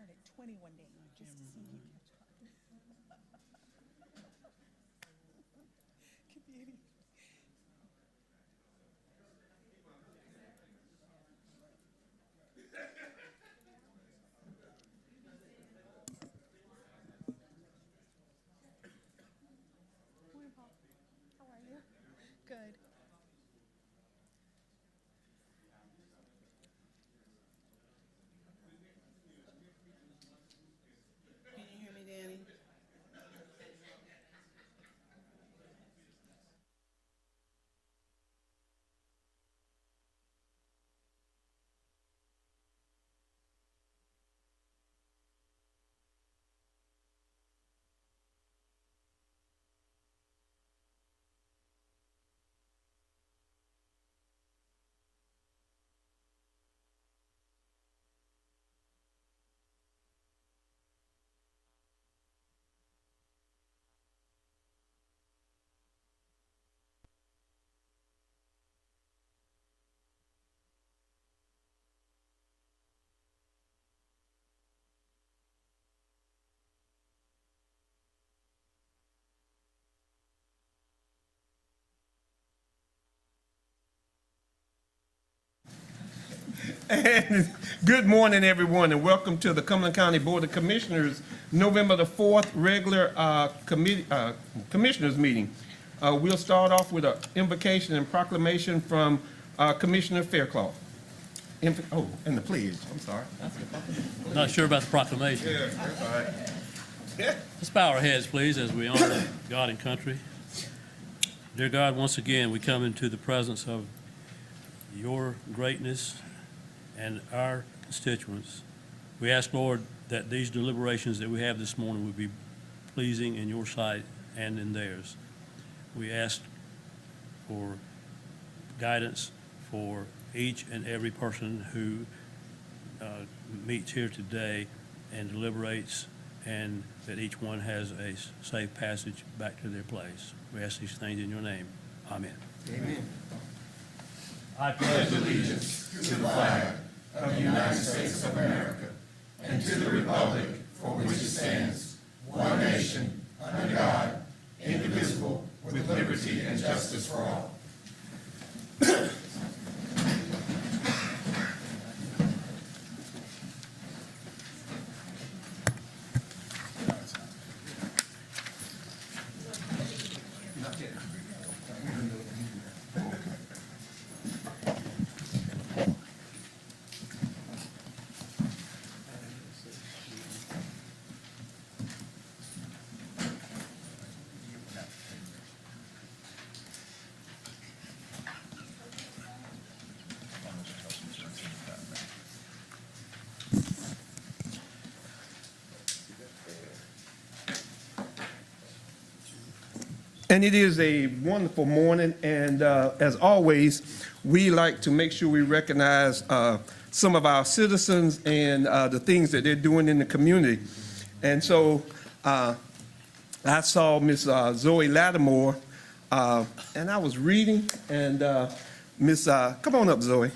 turn it 21 days, just to see if you catch up. Could be any. Morning, Paul. How are you? Good. Can you hear me, Danny? And good morning, everyone, and welcome to the Cumberland County Board of Commissioners, November the 4th regular Commissioners meeting. We'll start off with an invocation and proclamation from Commissioner Faircloth. And the pledge. I'm sorry. Not sure about the proclamation. Yeah, that's all right. Yeah. Let's bow our heads, please, as we honor God and country. Dear God, once again, we come into the presence of your greatness and our constituents. We ask, Lord, that these deliberations that we have this morning would be pleasing in your sight and in theirs. We ask for guidance for each and every person who meets here today and deliberates, and that each one has a safe passage back to their place. We ask these things in your name. Amen. Amen. I pledge allegiance to the flag of the United States of America and to the republic for which it stands, one nation, under God, indivisible, with liberty and justice for all. And it is a wonderful morning, and as always, we like to make sure we recognize some of our citizens and the things that they're doing in the community. And so I saw Miss Zoe Lattimore, and I was reading, and come on up, Zoe.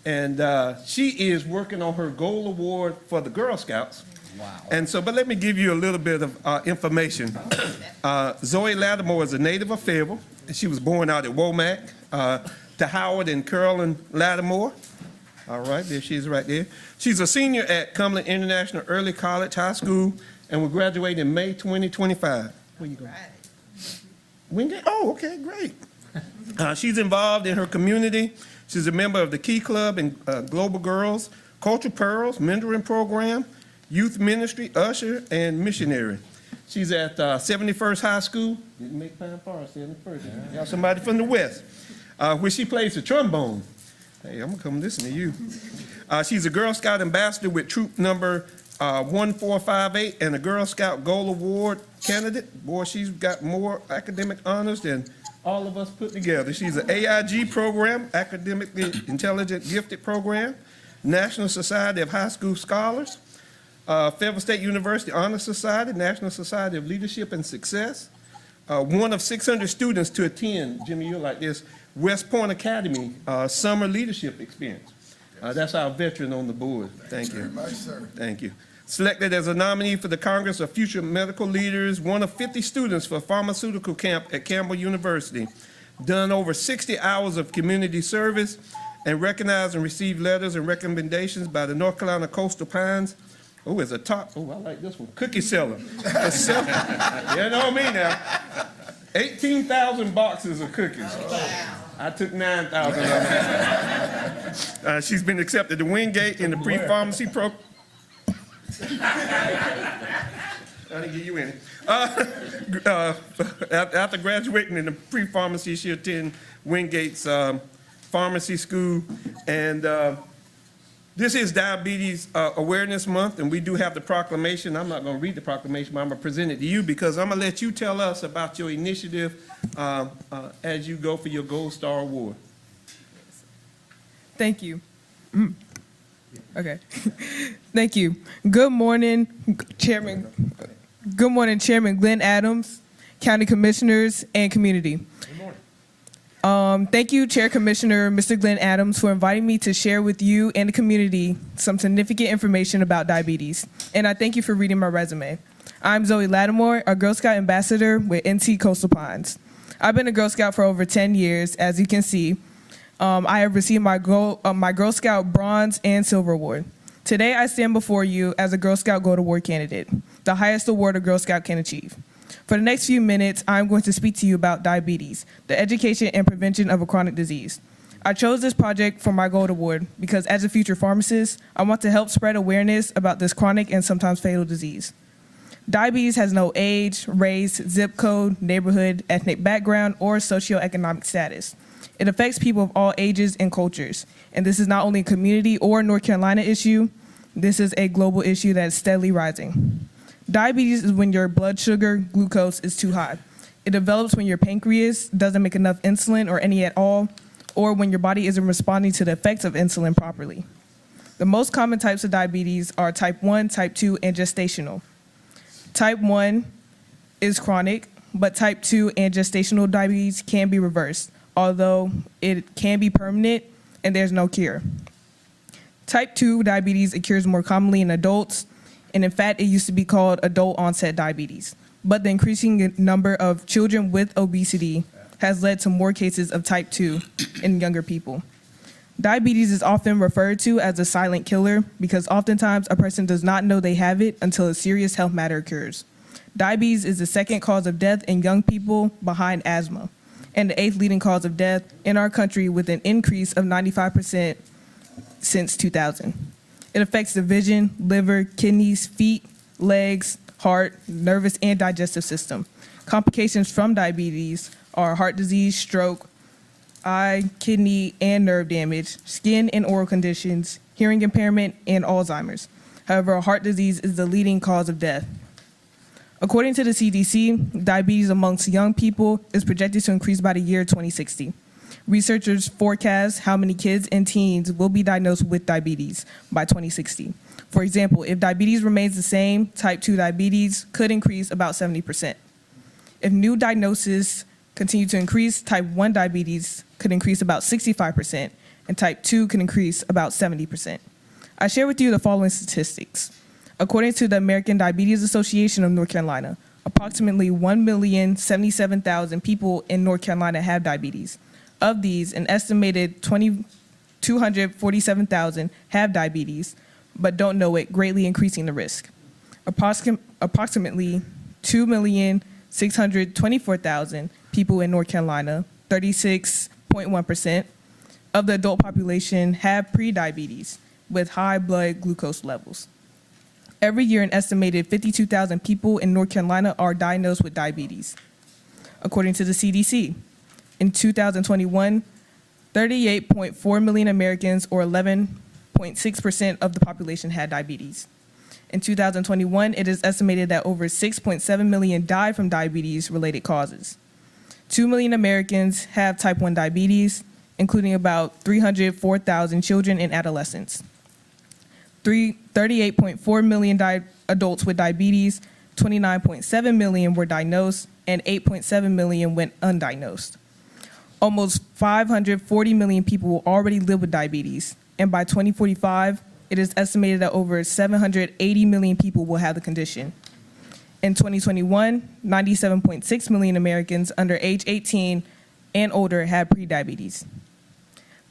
And she is working on her Gold Award for the Girl Scouts. Wow. And so, but let me give you a little bit of information. Zoe Lattimore is a native of Fayetteville. She was born out at Womack to Howard and Carolyn Lattimore. All right, there she is right there. She's a senior at Cumberland International Early College High School and will graduate in May 2025. Where you going? Wingate? Oh, okay, great. She's involved in her community. She's a member of the Key Club and Global Girls, Cultural Pearls, Mentoring Program, Youth Ministry, Usher, and Missionary. She's at 71st High School. Didn't make time for us, 71st. Got somebody from the West, where she plays the trombone. Hey, I'm gonna come listen to you. She's a Girl Scout ambassador with troop number 1458 and a Girl Scout Gold Award candidate. Boy, she's got more academic honors than all of us put together. She's an AIG program, Academically Intelligent Gifted Program, National Society of High School Scholars, Fayetteville State University Honor Society, National Society of Leadership and Success, one of 600 students to attend, Jimmy, you're like this, West Point Academy Summer Leadership Experience. That's our veteran on the board. Thank you. Very much, sir. Thank you. Selected as a nominee for the Congress of Future Medical Leaders, one of 50 students for pharmaceutical camp at Campbell University. Done over 60 hours of community service and recognized and received letters and recommendations by the North Carolina Coastal Pines. Oh, as a top, I like this one, cookie seller. You know me now. 18,000 boxes of cookies. I took 9,000 of them. She's been accepted to Wingate in the pre-pharmacy program. I didn't give you any. After graduating in the pre-pharmacy, she attended Wingate's pharmacy school. And this is Diabetes Awareness Month, and we do have the proclamation. I'm not going to read the proclamation, but I'm going to present it to you because I'm going to let you tell us about your initiative as you go for your Gold Star Award. Thank you. Okay. Thank you. Good morning, Chairman. Good morning, Chairman Glenn Adams, County Commissioners, and community. Good morning. Thank you, Chair Commissioner Mr. Glenn Adams, for inviting me to share with you and the community some significant information about diabetes. And I thank you for reading my resume. I'm Zoe Lattimore, a Girl Scout ambassador with NC Coastal Pines. I've been a Girl Scout for over 10 years, as you can see. I have received my Girl Scout Bronze and Silver Award. Today, I stand before you as a Girl Scout Gold Award candidate, the highest award a Girl Scout can achieve. For the next few minutes, I'm going to speak to you about diabetes, the education and prevention of a chronic disease. I chose this project for my Gold Award because as a future pharmacist, I want to help spread awareness about this chronic and sometimes fatal disease. Diabetes has no age, race, zip code, neighborhood, ethnic background, or socioeconomic status. It affects people of all ages and cultures. And this is not only a community or North Carolina issue, this is a global issue that is steadily rising. Diabetes is when your blood sugar, glucose, is too high. It develops when your pancreas doesn't make enough insulin or any at all, or when your body isn't responding to the effects of insulin properly. The most common types of diabetes are type 1, type 2, and gestational. Type 1 is chronic, but type 2 and gestational diabetes can be reversed, although it can be permanent and there's no cure. Type 2 diabetes occurs more commonly in adults, and in fact, it used to be called adult onset diabetes. But the increasing number of children with obesity has led to more cases of type 2 in younger people. Diabetes is often referred to as a silent killer because oftentimes a person does not know they have it until a serious health matter occurs. Diabetes is the second cause of death in young people behind asthma, and the 8th leading cause of death in our country with an increase of 95% since 2000. It affects the vision, liver, kidneys, feet, legs, heart, nervous, and digestive system. Complications from diabetes are heart disease, stroke, eye, kidney, and nerve damage, skin and oral conditions, hearing impairment, and Alzheimer's. However, heart disease is the leading cause of death. According to the CDC, diabetes amongst young people is projected to increase by the year 2060. Researchers forecast how many kids and teens will be diagnosed with diabetes by 2060. For example, if diabetes remains the same, type 2 diabetes could increase about 70%. If new diagnoses continue to increase, type 1 diabetes could increase about 65%, and type 2 could increase about 70%. I share with you the following statistics. According to the American Diabetes Association of North Carolina, approximately 1,077,000 people in North Carolina have diabetes. Of these, an estimated 247,000 have diabetes, but don't know it, greatly increasing the risk. Approximately 2,624,000 people in North Carolina, 36.1%, of the adult population have prediabetes with high blood glucose levels. Every year, an estimated 52,000 people in North Carolina are diagnosed with diabetes. According to the CDC, in 2021, 38.4 million Americans, or 11.6% of the population, had diabetes. In 2021, it is estimated that over 6.7 million died from diabetes-related causes. 2 million Americans have type 1 diabetes, including about 304,000 children and adolescents. 38.4 million adults with diabetes, 29.7 million were diagnosed, and 8.7 million went undiagnosed. Almost 540 million people already live with diabetes, and by 2045, it is estimated that over 780 million people will have the condition. In 2021, 97.6 million Americans under age 18 and older had prediabetes.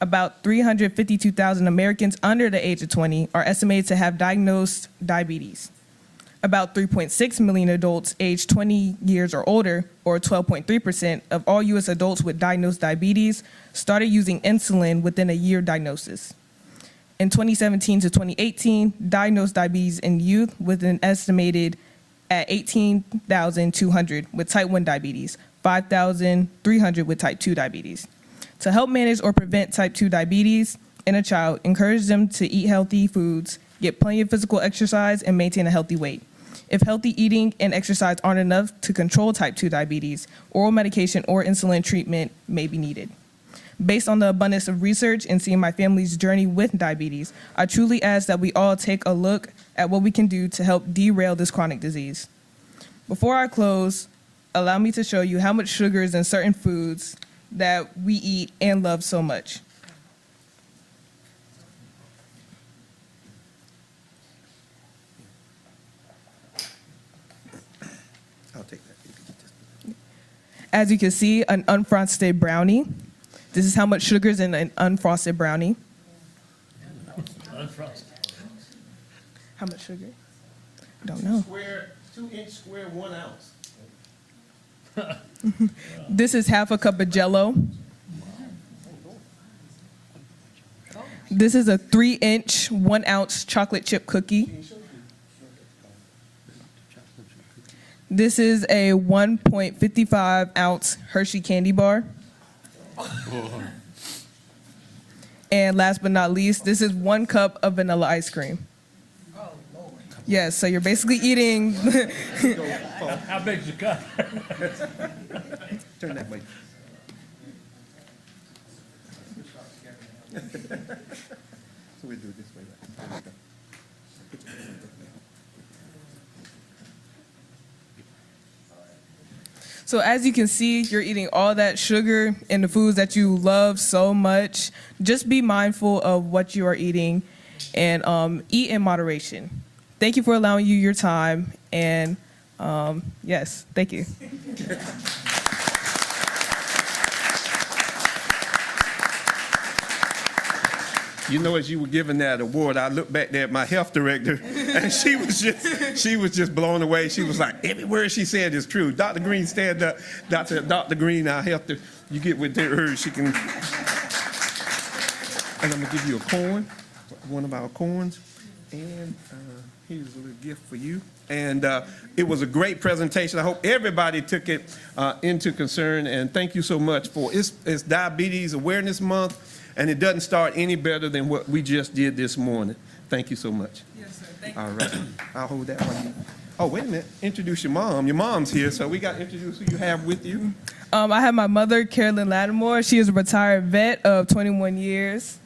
About 352,000 Americans under the age of 20 are estimated to have diagnosed diabetes. About 3.6 million adults aged 20 years or older, or 12.3% of all U.S. adults with diagnosed diabetes, started using insulin within a year diagnosis. In 2017 to 2018, diagnosed diabetes in youth was an estimated at 18,200 with type 1 diabetes, 5,300 with type 2 diabetes. To help manage or prevent type 2 diabetes in a child, encourage them to eat healthy foods, get plenty of physical exercise, and maintain a healthy weight. If healthy eating and exercise aren't enough to control type 2 diabetes, oral medication or insulin treatment may be needed. Based on the abundance of research and seeing my family's journey with diabetes, I truly ask that we all take a look at what we can do to help derail this chronic disease. Before I close, allow me to show you how much sugar is in certain foods that we eat and love so much. I'll take that. You can get this. As you can see, an unfrosted brownie. This is how much sugar is in an unfrosted brownie. Unfrosted. How much sugar? Don't know. 2-inch square, 1 ounce. This is half a cup of Jell-O. This is a 3-inch, 1 ounce chocolate chip cookie. This is a 1.55 ounce Hershey candy bar. And last but not least, this is 1 cup of vanilla ice cream. Yes, so you're basically eating. How big's the cup? Turn that way. So we do it this way. Right? So as you can see, you're eating all that sugar and the foods that you love so much. Just be mindful of what you are eating and eat in moderation. Thank you for allowing you your time. And yes, thank you. You know, as you were giving that award, I looked back there at my health director, and she was just blown away. She was like, every word she said is true. Dr. Green, stand up. Dr. Green, our health director, you get with her, she can. And I'm gonna give you a corn, one of our corns, and here's a little gift for you. And it was a great presentation. I hope everybody took it into concern, and thank you so much for it's Diabetes Awareness Month. And it doesn't start any better than what we just did this morning. Thank you so much. Yes, sir. Thank All right. I'll hold that one. Oh, wait a minute. Introduce your mom. Your mom's here, so we got to introduce who you have with you. I have my mother, Carolyn Lattimore. She is a retired vet of 21 years.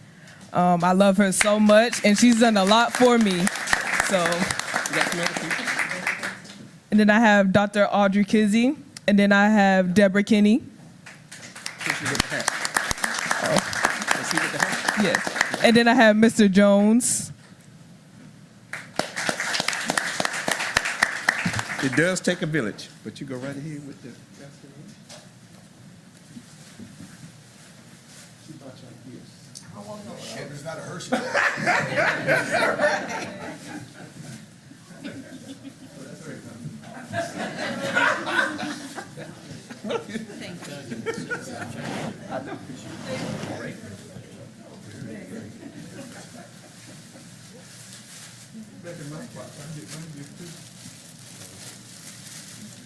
I love her so much, and she's done a lot for me. So. You got some other people? And then I have Dr. Audrey Kizzy, and then I have Deborah Kinney. Who's with the hat? Is he with the hat? Yes. And then I have Mr. Jones. It does take a village, but you go right ahead with the rest of them. She brought you like this. Sugar's not a Hershey.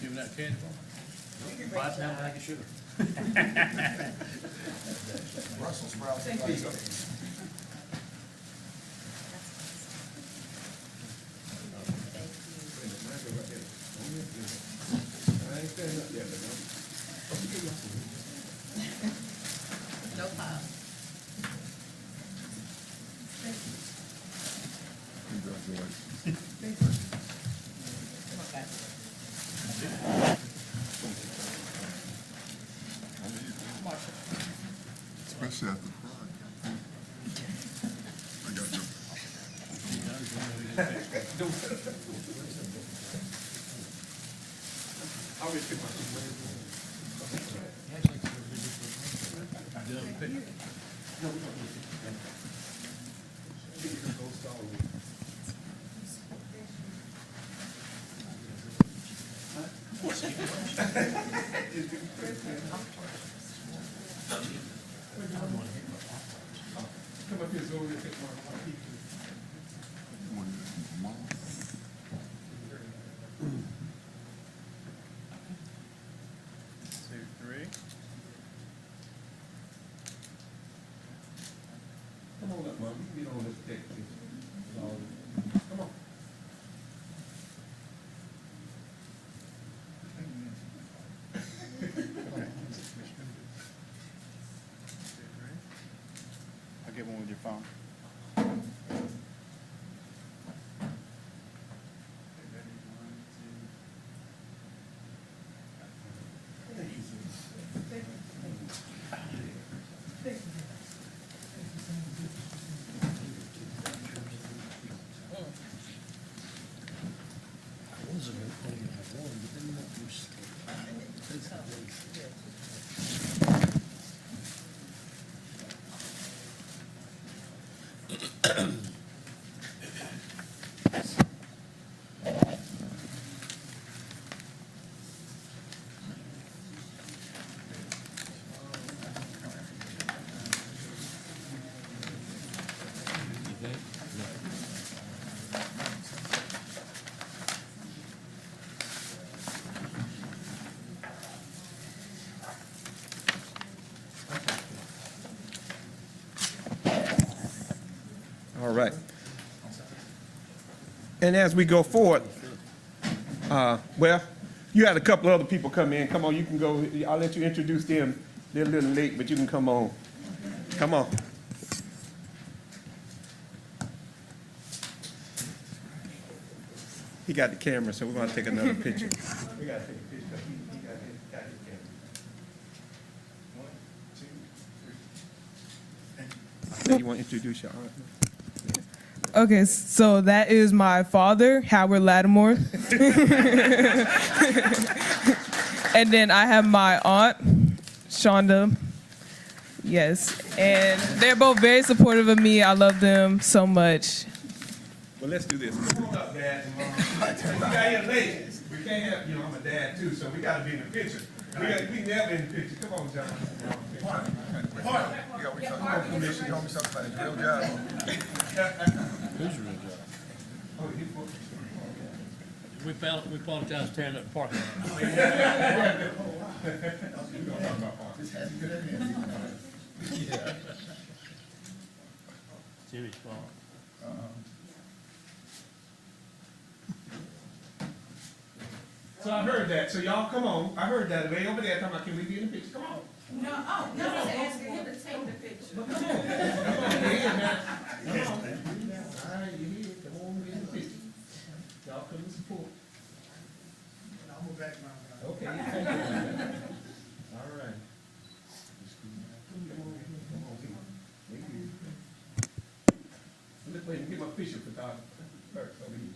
Give me that candy bar. 5 pound bag of sugar. Brussels sprouts. No pile. Especially after the fry. Come up here, Zoe, and take one. Come on up, Mom. You can get on this take picture. Come on. I'll get one with your phone. All right. And as we go forward, well, you had a couple other people come in. Come on, you can go. I'll let you introduce them. They're a little late, but you can come on. Come on. He got the camera, so we're going to take another picture. We got to take a picture. He got his camera. 1, 2, 3. You want to introduce your aunt? Okay, so that is my father, Howard Lattimore. And then I have my aunt, Shonda. Yes, and they're both very supportive of me. I love them so much. Well, let's do this. Come on up, Dad and Mom. We got here late. We can't have, I'm a dad too, so we got to be in the picture. We never in the picture. Come on, John. Party. Come on, Commissioner. You told me something about his real job. Who's your real job? We apologize for tearing up the parking lot. Jimmy's fault. So I heard that. So y'all come on. I heard that. Way over there talking about, can we be in the picture? Come on. No, he's asking him to take the picture. Come on. Come on. Yeah, man. Come on. All right, you here. Come on, get in the picture. Y'all come and support. I'll move back now. Okay. All right. Let's wait and get my picture for Dr. First over here.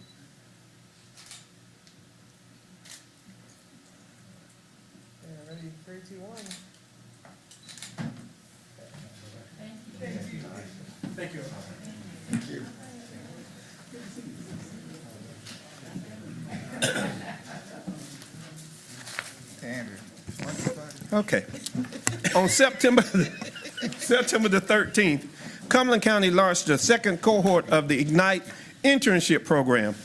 Ready, 3, 2, 1. Thank you. Andrew. Okay. On September the 13th, Cumberland County launched the second cohort of the Ignite internship program.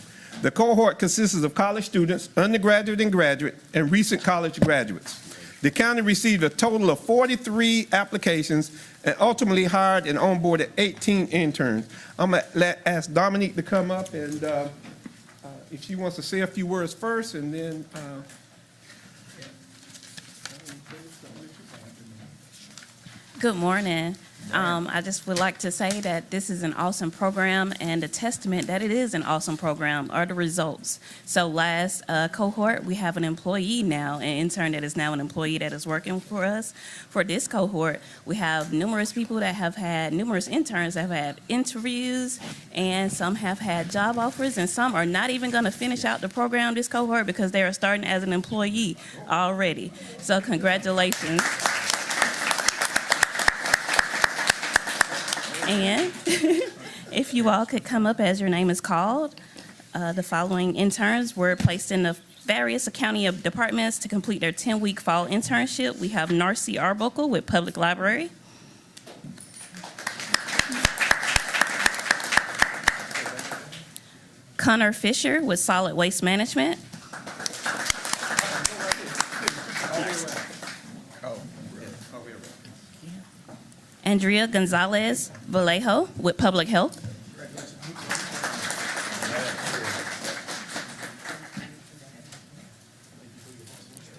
The cohort consists of college students, undergraduate and graduate, and recent college graduates. The county received a total of 43 applications and ultimately hired and onboarded 18 interns. I'm going to ask Dominique to come up and if she wants to say a few words first, and then Good morning. I just would like to say that this is an awesome program, and a testament that it is an awesome program are the results. So last cohort, we have an employee now, an intern that is now an employee that is working for us. For this cohort, we have numerous people that have had, numerous interns that have had interviews, and some have had job offers, and some are not even going to finish out the program this cohort because they are starting as an employee already. So congratulations. And if you all could come up as your name is called, the following interns were placed in the various county departments to complete their 10-week fall internship. We have Narcy Arbuckle with Public Library. Connor Fisher with Solid Waste Management. Andrea Gonzalez Vallejo with Public Health.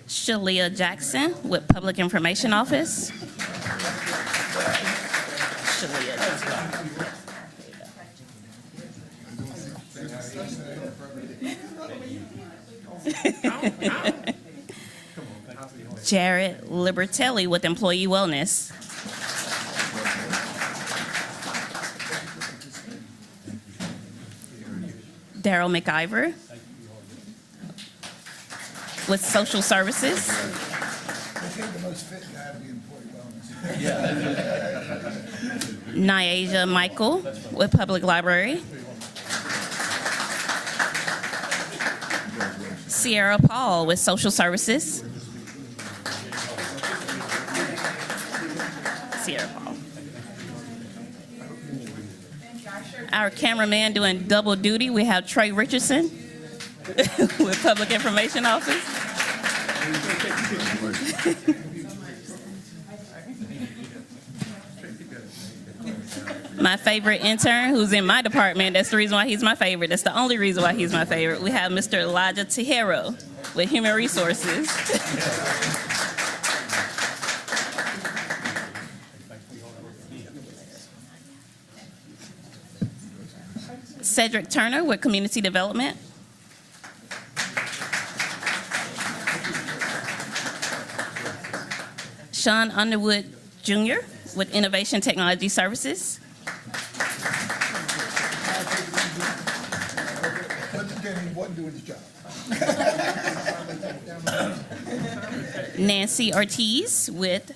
Shalia Jackson with Public Information Office. Shalia Jackson. Jared Libertelli with Employee Wellness. Daryl McIver with Social Services. Nyasia Michael with Public Library. Sierra Paul with Social Services. Sierra Paul. Our cameraman doing double duty, we have Trey Richardson with Public Information Office. My favorite intern, who's in my department, that's the reason why he's my favorite. That's the only reason why he's my favorite. We have Mr. Elijah Tejero with Human Resources. Cedric Turner with Community Development. Sean Underwood Jr. with Innovation Technology Services. Nancy Ortiz with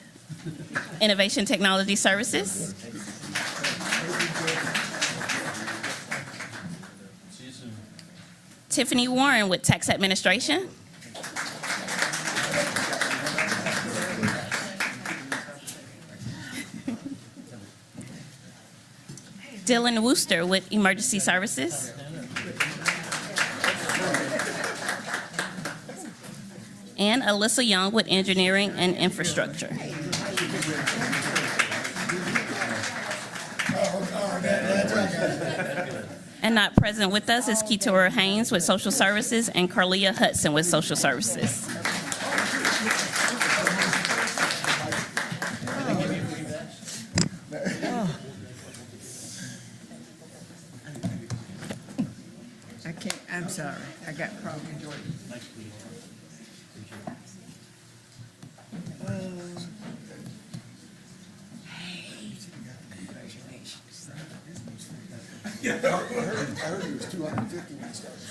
Innovation Technology Services. Tiffany Warren with Tax Administration. Dylan Wooster with Emergency Services. And Alyssa Young with Engineering and Infrastructure. And not present with us is Keturah Haynes with Social Services and Carlia Hudson with Social Services. I can't, I'm sorry, I got problems. I heard he was 250 when he started.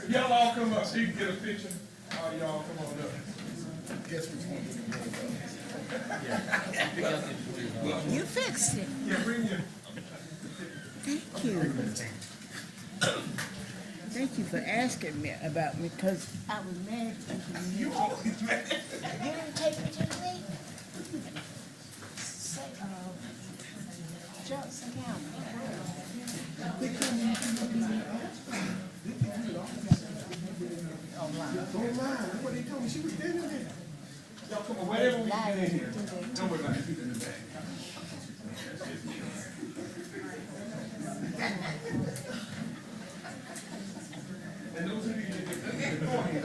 Y'all all come up so you can get a picture. All y'all come on up. Guess which one? You fixed it. Yeah, bring your. Thank you. Thank you for asking me about me, because I was mad. You always mad. You didn't take it to me? Say, Johnson County. Online. What they told me, she was dead in there. Y'all come on, whatever we get in here. Don't worry about it, keep it in the back. And those of you that get beforehand,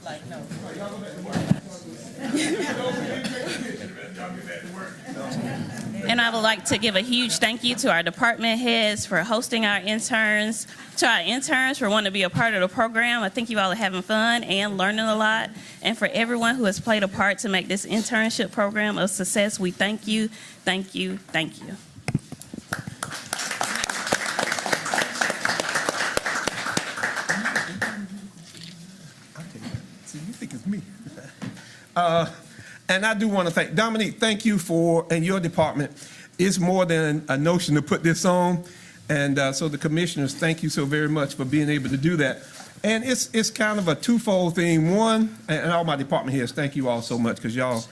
Like, no. And I would like to give a huge thank you to our department heads for hosting our interns, to our interns for wanting to be a part of the program. I think you all are having fun and learning a lot. And for everyone who has played a part to make this internship program a success, we thank you, thank you, thank you. See, you think it's me. And I do want to thank Dominique. Thank you for, and your department. It's more than a notion to put this on. And so the commissioners, thank you so very much for being able to do that. And it's kind of a twofold thing. One, and all my department heads, thank you all so much because y'all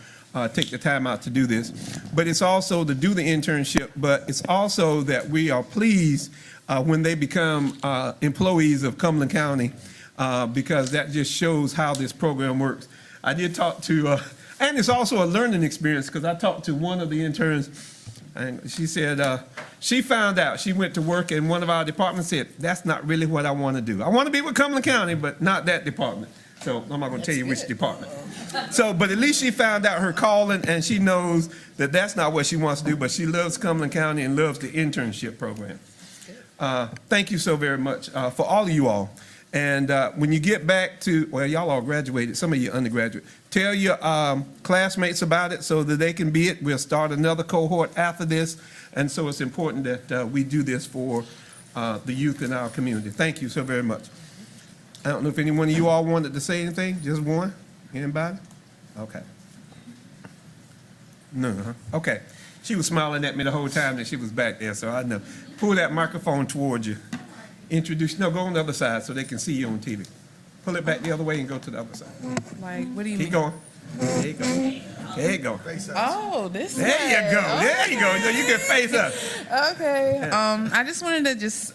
take the time out to do this. But it's also to do the internship, but it's also that we are pleased when they become employees of Cumberland County because that just shows how this program works. I did talk to, and it's also a learning experience because I talked to one of the interns and she said she found out, she went to work and one of our departments said, that's not really what I want to do. I want to be with Cumberland County, but not that department. So I'm not going to tell you which department. So, but at least she found out her calling and she knows that that's not what she wants to do, but she loves Cumberland County and loves the internship program. Thank you so very much for all of you all. And when you get back to, well, y'all all graduated, some of you undergraduate, tell your classmates about it so that they can be it. We'll start another cohort after this. And so it's important that we do this for the youth in our community. Thank you so very much. I don't know if any one of you all wanted to say anything. Just one? Anybody? Okay. No, huh? Okay. She was smiling at me the whole time that she was back there, so I know. Pull that microphone towards you. Introduce, no, go on the other side so they can see you on TV. Pull it back the other way and go to the other side. Like, what do you Keep mean? going. There you go. There you go. Oh, this There you go. There you go. So you can face up. Okay. I just wanted to just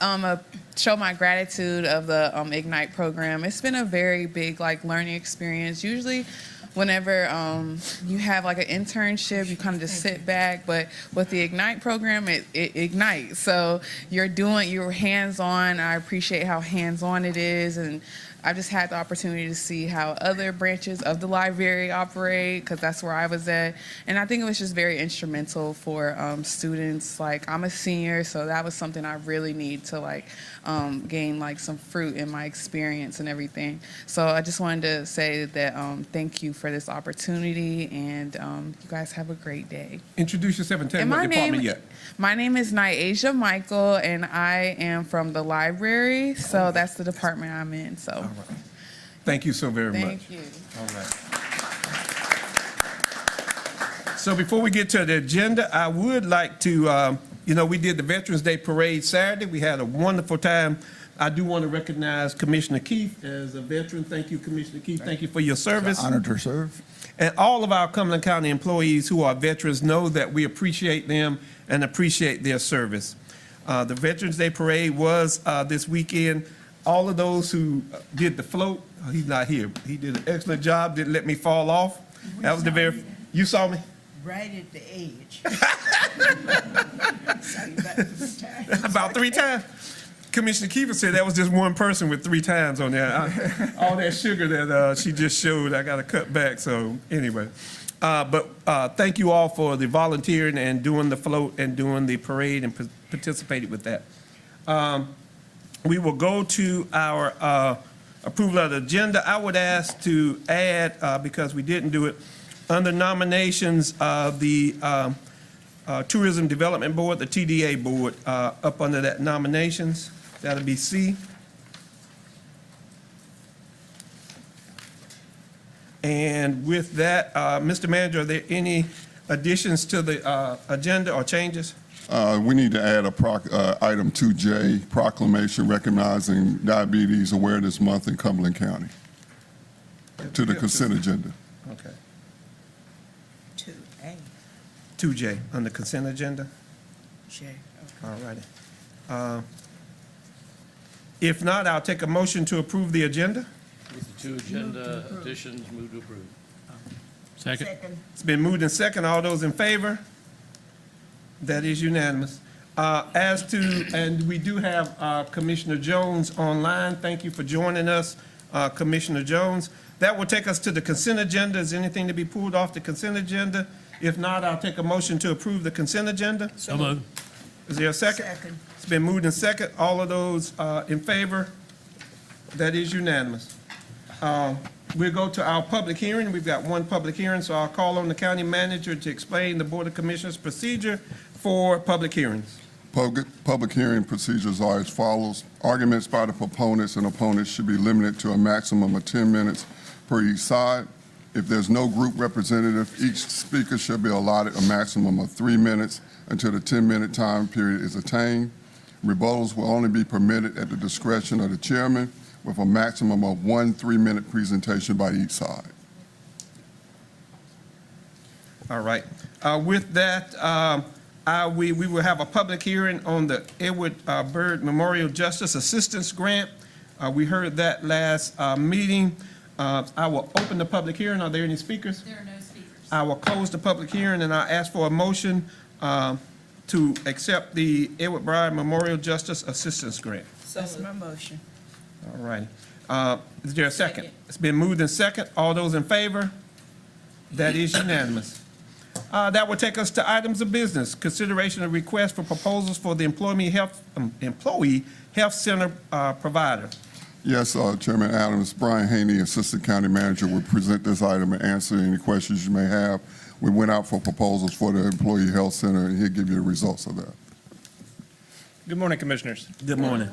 show my gratitude of the Ignite program. It's been a very big learning experience. Usually whenever you have like an internship, you kind of just sit back, but with the Ignite program, it ignites. So you're hands-on. I appreciate how hands-on it is, and I just had the opportunity to see how other branches of the library operate, because that's where I was at. And I think it was just very instrumental for students. Like, I'm a senior, so that was something I really need to gain some fruit in my experience and everything. So I just wanted to say that thank you for this opportunity, and you guys have a great day. Introduce yourself and tell me what department you're at. My name is Nyasia Michael, and I am from the library, so that's the department I'm in. So. All right. Thank you so very much. Thank you. All right. So before we get to the agenda, I would like to, we did the Veterans Day Parade Saturday. We had a wonderful time. I do want to recognize Commissioner Keith as a veteran. Thank you, Commissioner Keith. Thank you for your service. Honored to serve. And all of our Cumberland County employees who are veterans know that we appreciate them and appreciate their service. The Veterans Day Parade was this weekend. All of those who did the float, he's not here. He did an excellent job, didn't let me fall off. That was the very, you saw me? Right at the edge. About 3 times. Commissioner Kiefer said that was just one person with 3 times on there. All that sugar that she just showed, I got to cut back. So anyway, but thank you all for the volunteering and doing the float and doing the parade and participated with that. We will go to our approval of the agenda. I would ask to add, because we didn't do it, under nominations of the Tourism Development Board, the TDA Board, up under that nominations. That'll be C. And with that, Mr. Manager, are there any additions to the agenda or changes? We need to add item 2J, proclamation recognizing Diabetes Awareness Month in Cumberland County, to the consent agenda. Okay. 2A. 2J on the consent agenda? J. All righty. If not, I'll take a motion to approve the agenda. With the 2 agenda additions, move to approve. Second. Second. It's been moved in second. All those in favor? That is unanimous. And we do have Commissioner Jones online. Thank you for joining us Commissioner Jones. That will take us to the consent agenda. Is anything to be pulled off the consent agenda? If not, I'll take a motion to approve the consent agenda. So moved. Is there a second? Second. It's been moved and second. All of those in favor? That is unanimous. We'll go to our public hearing. We've got one public hearing, so I'll call on the county manager to explain the Board of Commissioners' procedure for public hearings. Public hearing procedures are as follows. Arguments by the proponents and opponents should be limited to a maximum of 10 minutes per each side. If there's no group representative, each speaker should be allotted a maximum of 3 minutes until the 10-minute time period is attained. Rebuttals will only be permitted at the discretion of the chairman, with a maximum of 1 3-minute presentation by each side. All right. With that, we will have a public hearing on the Edward Byrd Memorial Justice Assistance Grant. We heard that last meeting. I will open the public hearing. Are there any speakers? There are no speakers. I will close the public hearing, and I ask for a motion to accept the Edward Byrd Memorial Justice Assistance Grant. That's my motion. All righty. Is there a second? It's been moved and second. All those in favor? That is unanimous. That will take us to items of business. Consideration of request for proposals for the Employee Health Center provider. Yes, Chairman Adams, Brian Haney, Assistant County Manager, will present this item and answer any questions you may have. We went out for proposals for the Employee Health Center, and he'll give you the results of that. Good morning, Commissioners. Good morning.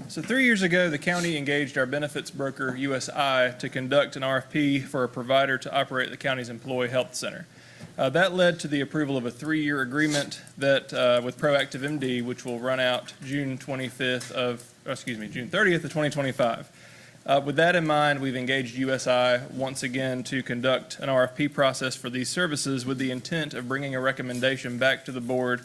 So 3 years ago, the county engaged our benefits broker, USI, to conduct an RFP for a provider to operate the county's Employee Health Center. That led to the approval of a 3-year agreement that with Proactive MD, which will run out June 30th of 2025. With that in mind, we've engaged USI once again to conduct an RFP process for these services with the intent of bringing a recommendation back to the board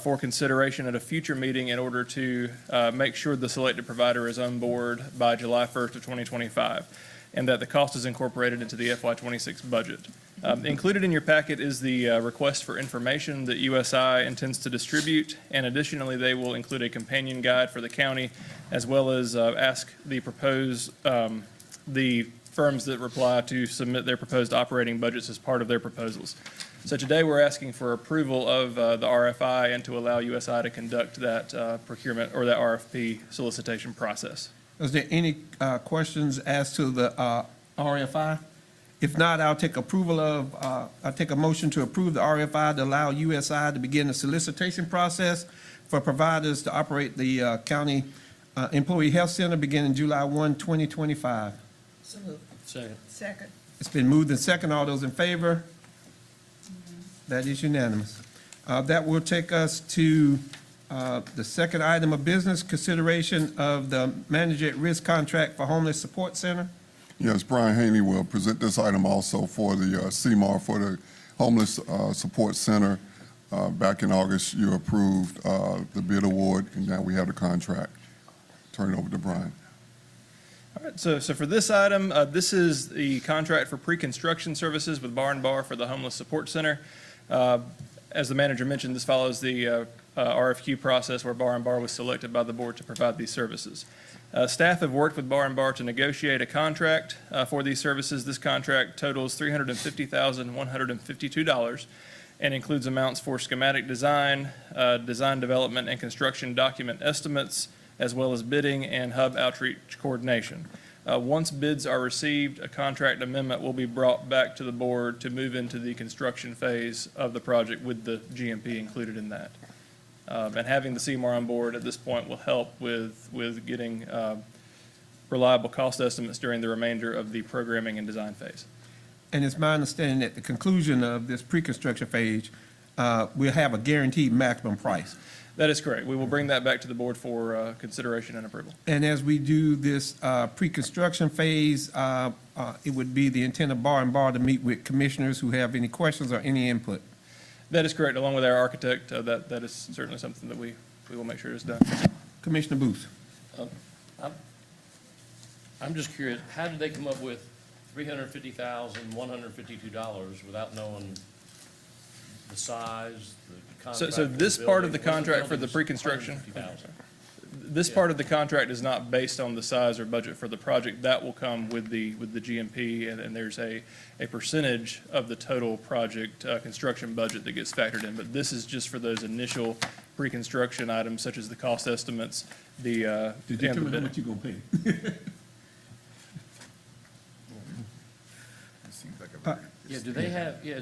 for consideration at a future meeting in order to make sure the selected provider is on board by July 1st of 2025, and that the cost is incorporated into the FY26 budget. Included in your packet is the request for information that USI intends to distribute, and additionally, they will include a companion guide for the county, as well as ask the firms that reply to submit their proposed operating budgets as part of their proposals. So today, we're asking for approval of the RFI and to allow USI to conduct that procurement or that RFP solicitation process. Is there any questions as to the RFI? If not, I'll take I'll take a motion to approve the RFI to allow USI to begin the solicitation process for providers to operate the county Employee Health Center beginning July 1, 2025. So moved. Second. Second. It's been moved and second. All those in favor? That is unanimous. That will take us to the second item of business, consideration of the manager at risk contract for homeless support center. Yes, Brian Haney will present this item also for the CMAR for the Homeless Support Center. Back in August, you approved the bid award, and now we have the contract. Turn it over to Brian. All right, so for this item, this is the contract for pre-construction services with Bar and Bar for the Homeless Support Center. As the manager mentioned, this follows the RFQ process where Bar and Bar was selected by the board to provide these services. Staff have worked with Bar and Bar to negotiate a contract for these services. This contract totals $350,152 and includes amounts for schematic design, design development, and construction document estimates, as well as bidding and hub outreach coordination. Once bids are received, a contract amendment will be brought back to the board to move into the construction phase of the project with the GMP included in that. And having the CMAR on board at this point will help with getting reliable cost estimates during the remainder of the programming and design phase. And it's my understanding at the conclusion of this pre-construction phase, we'll have a guaranteed maximum price. That is correct. We will bring that back to the board for consideration and approval. And as we do this pre-construction phase, it would be the intent of Bar and Bar to meet with commissioners who have any questions or any input. That is correct. Along with our architect, that is certainly something that we will make sure is done. Commissioner Booth. I'm just curious, how did they come up with $350,152 without knowing the size, the contract? So this part of the contract for the pre-construction, this part of the contract is not based on the size or budget for the project. That will come with the GMP, and there's a percentage of the total project construction budget that gets factored in. But this is just for those initial pre-construction items, such as the cost estimates, the To and the determine bid. what you gonna pay. Yeah, do they have, yeah,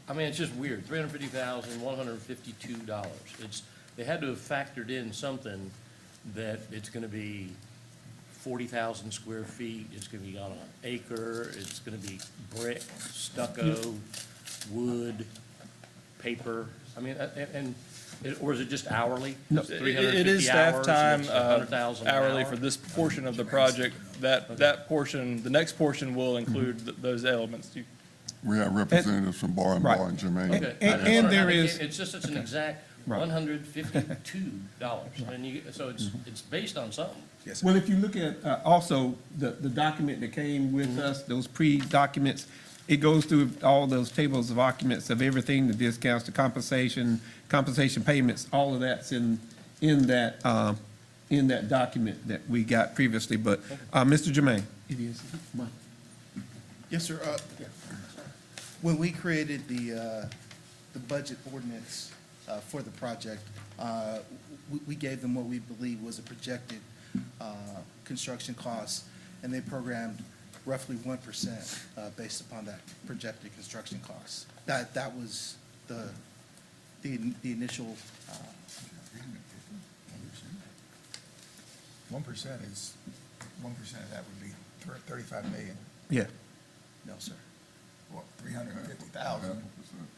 I mean, it's just weird, $350,152. They had to have factored in something that it's gonna be 40,000 square feet, it's gonna be on an acre, it's gonna be brick, stucco, wood, paper, I mean, or is it just hourly? No. It's It 350 is staff hours, time, and it's 100,000 an hourly hour? for this portion of the project. That portion, the next portion will include those elements. We have representatives from Bar and Right. Bar and Jermaine. Okay. And- I just and wonder how there they is- came- It's just, it's an exact Right. $152. And you, so it's based on something. Well, if you look at also the document that came with us, those pre-documents, it goes through all those tables of documents of everything, the discounts, the compensation payments, all of that's in that document that we got previously. But, Mr. Jermaine? It is. Yes, sir. When we created the budget ordinance for the project, we gave them what we believe was a projected construction cost, and they programmed roughly 1% based upon that projected construction cost. That was the initial. 1% is, 1% of that would be 35 million, Yeah, No, sir. well, 350,000.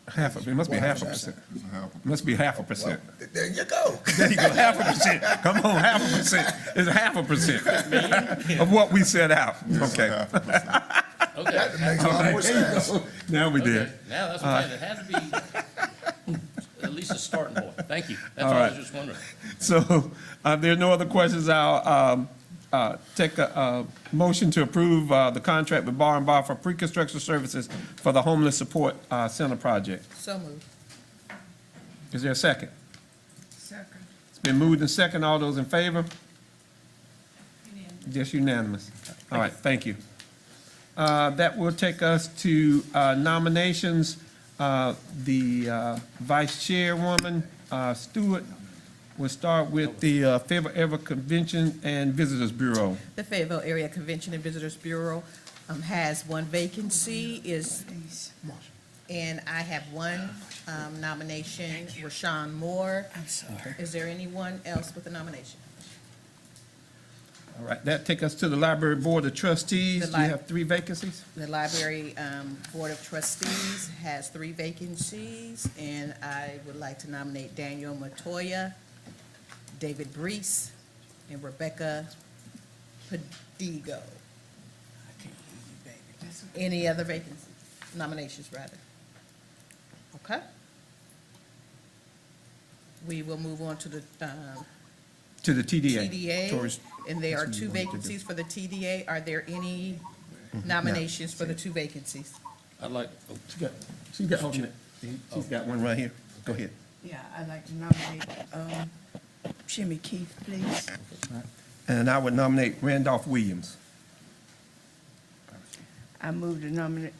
half of it, must be half a percent. It's a half a Must be half a percent. There you go. There you go, half a percent. Come on, half a percent. It's half a percent of what we set out. Okay. half a percent. Okay. That makes a lot more sense. Now we Okay. did. Now, that's what I'm saying, it had to be at least a starting point. Thank you. That's all I was just wondering. So, there are no other questions. I'll take a motion to approve the contract with Bar and Bar for pre-construction services for the Homeless Support Center project. So moved. Is there a second? Second. It's been moved and second. All those in favor? Just unanimous. All right, thank you. That will take us to nominations. The Vice Chairwoman, Stewart, we'll start with the Fayetteville Area Convention and Visitors Bureau. The Fayetteville Area Convention and Visitors Bureau has one vacancy, and I have one nomination, Rashawn Moore. I'm sorry. Is there anyone else with a nomination? All right, that take us to the Library Board of Trustees. The You li- have 3 vacancies? The Library Board of Trustees has 3 vacancies, and I would like to nominate Daniel Matoya, David Brees, and Rebecca Padigo. Any other vacancies, nominations, rather? Okay. We will move on to the To the TDA. TDA, Towards- and there are That's what 2 we wanted to do. vacancies for the TDA. Are there any nominations for the 2 vacancies? I'd like, She's got alternate. She's got one right here. Go ahead. Yeah, I'd like to nominate Jimmy Keith, please. And I would nominate Randolph Williams. I move to nominate,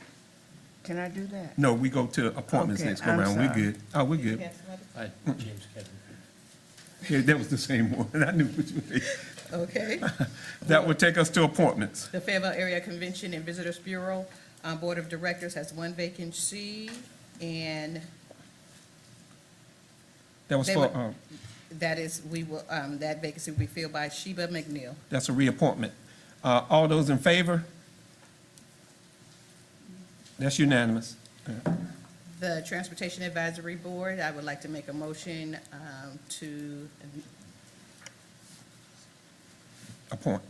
can I do that? No, we go to appointments Okay, next go I'm around. We're sorry. good. Oh, we're good. I, James Kevin. Yeah, that was the same one. I knew which would be. Okay. That would take us to appointments. The Fayetteville Area Convention and Visitors Bureau Board of Directors has 1 vacancy, and That was They for, would- that is, that vacancy will be filled by Sheba McNeil. that's a reappointment. All those in favor? That's unanimous. The Transportation Advisory Board, I would like to make a motion to Appoint.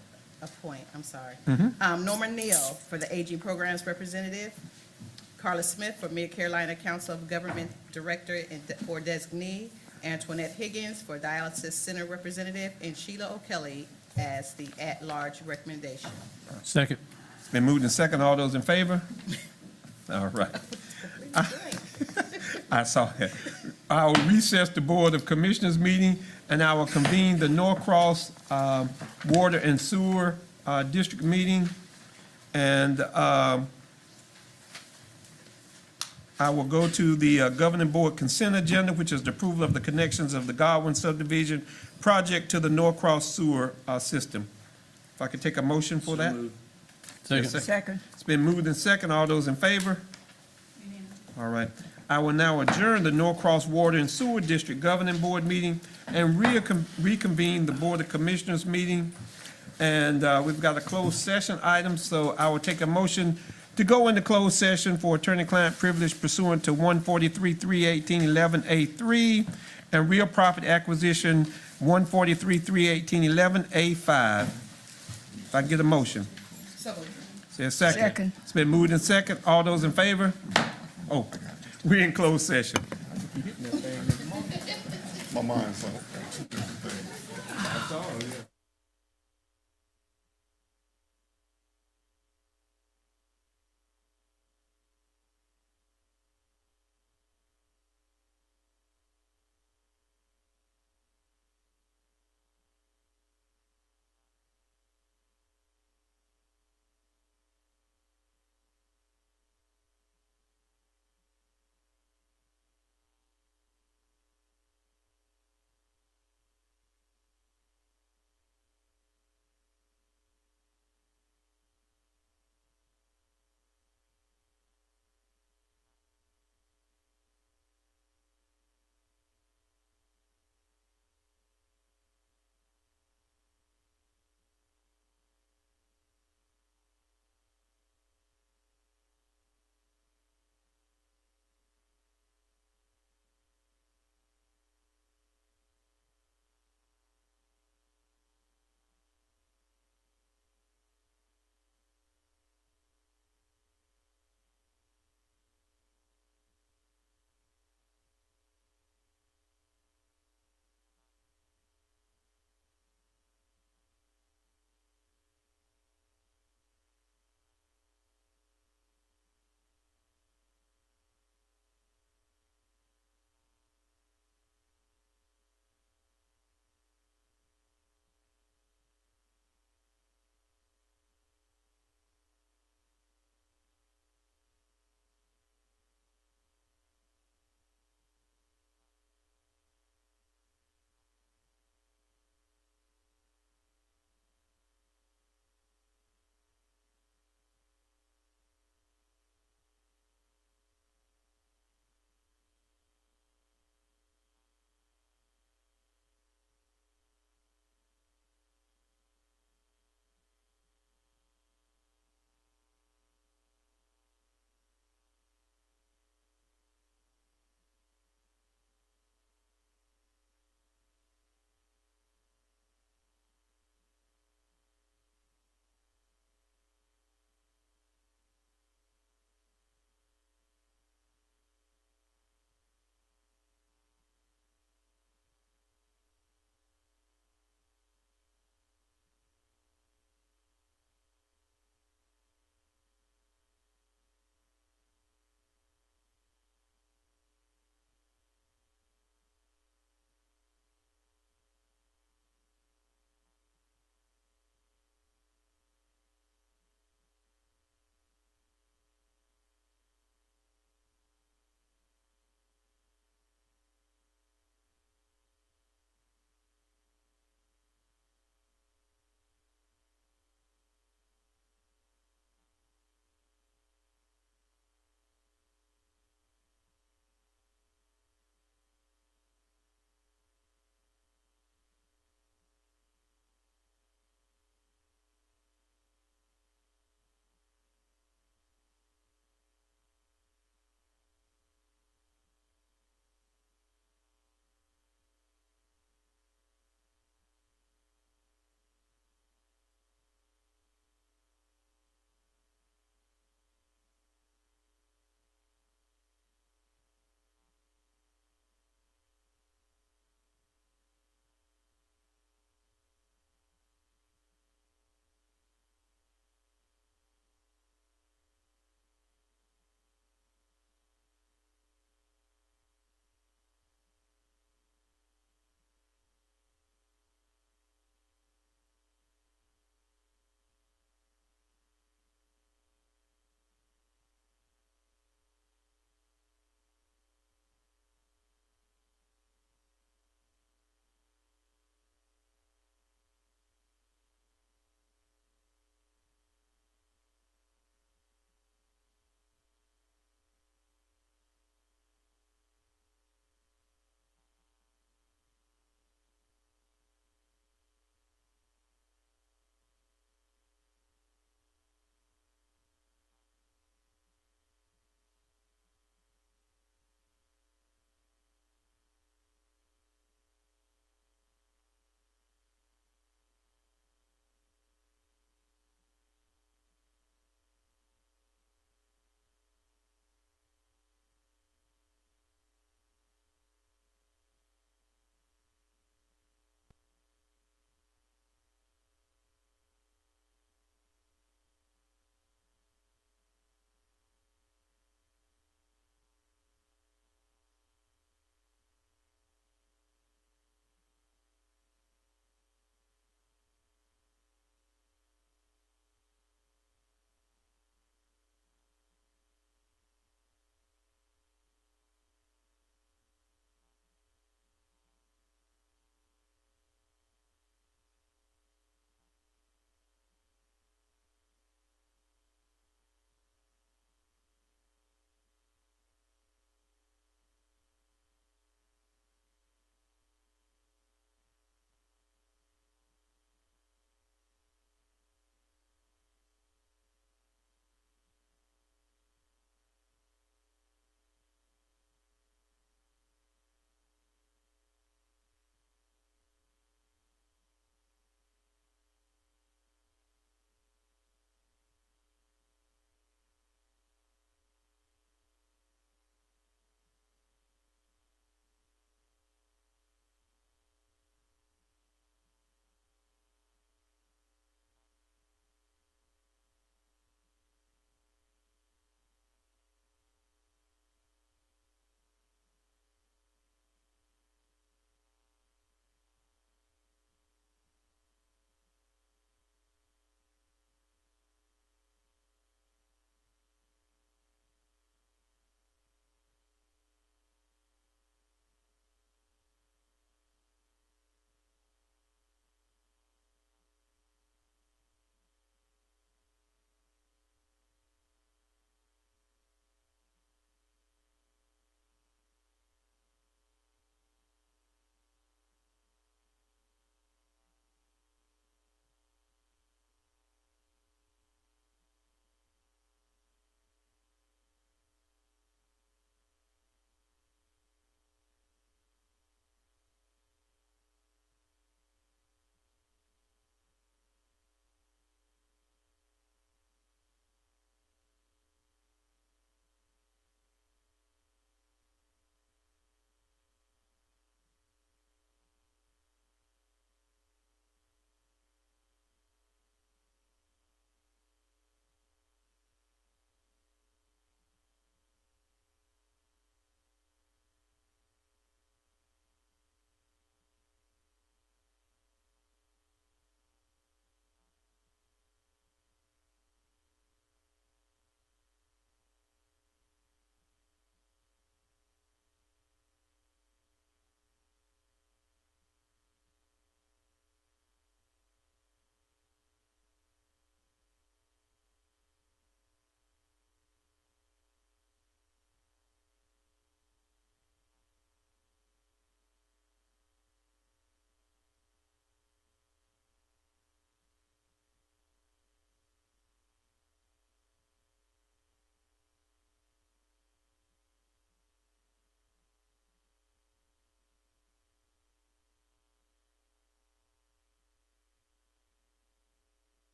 appoint, I'm sorry. Norman Neal for the Aging Programs Representative, Carla Smith for Mid-Carolina Council of Government Director or Designee, Antoinette Higgins for Dialysis Center Representative, and Sheila O'Kelly as the at-large recommendation. Second. It's been moved and second. All those in favor? All right. I saw that. I will recess the Board of Commissioners meeting and I will convene the Norcross Water and Sewer District meeting. And I will go to the governing board consent agenda, which is the approval of the connections of the Godwin subdivision project to the Norcross sewer system. If I could take a motion for that? Second. Yes, sir. Second. It's been moved and second. All those in favor? All right. I will now adjourn the Norcross Water and Sewer District Governing Board meeting and reconvene the Board of Commissioners meeting. And we've got a closed session item, so I will take a motion to go into closed session for attorney-client privilege pursuant to 143-318-11A3 and real property acquisition 143-318-11A5. If I can get a motion. So, Say a second. Second. It's been moved and second. All those in favor? Oh, we're in closed session. My mind's on.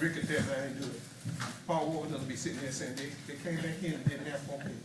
Rick could tell me I ain't do it. Paul Ward doesn't be sitting there saying they came back in and didn't have 4 minutes.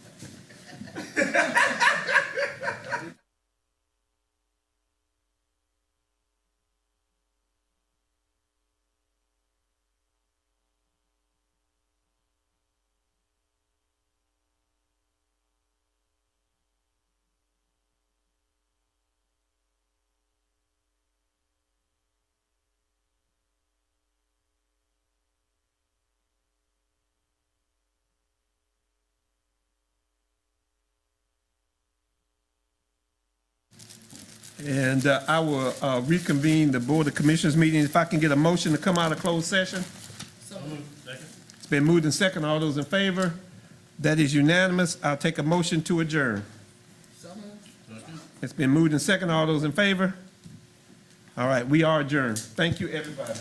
And I will reconvene the Board of Commissioners meeting. If I can get a motion to come out of closed session. It's been moved and second. All those in favor? That is unanimous. I'll take a motion to adjourn. It's been moved and second. All those in favor? All right, we are adjourned. Thank you, everybody.